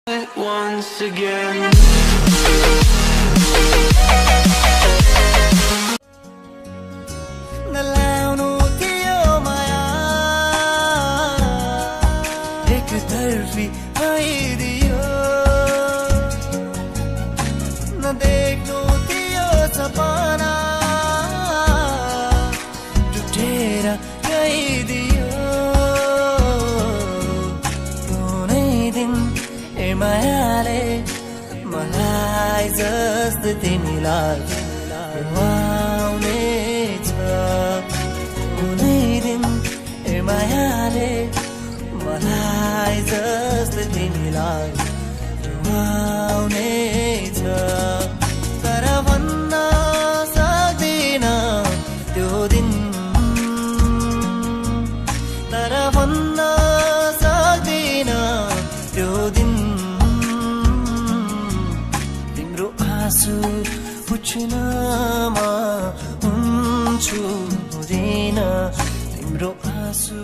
once again. नलाउनु थियो माया एकतर्फी भइदियो नदेख्नु थियो सपना टुटेर गइदियो कुनै दिन ए मायाले मलाई जस्तो तिमीलाई रुवाउनेछ कुनै दिन ए मायाले मलाई जस्तो तिमीलाई रुवाउनेछ तर भन्न सक्दिन त्यो दिन तर भन्न सक्दिन त्यो दिन तिम्रो आँसु पुछ्नमा हुन्छु हुँदैन तिम्रो आँसु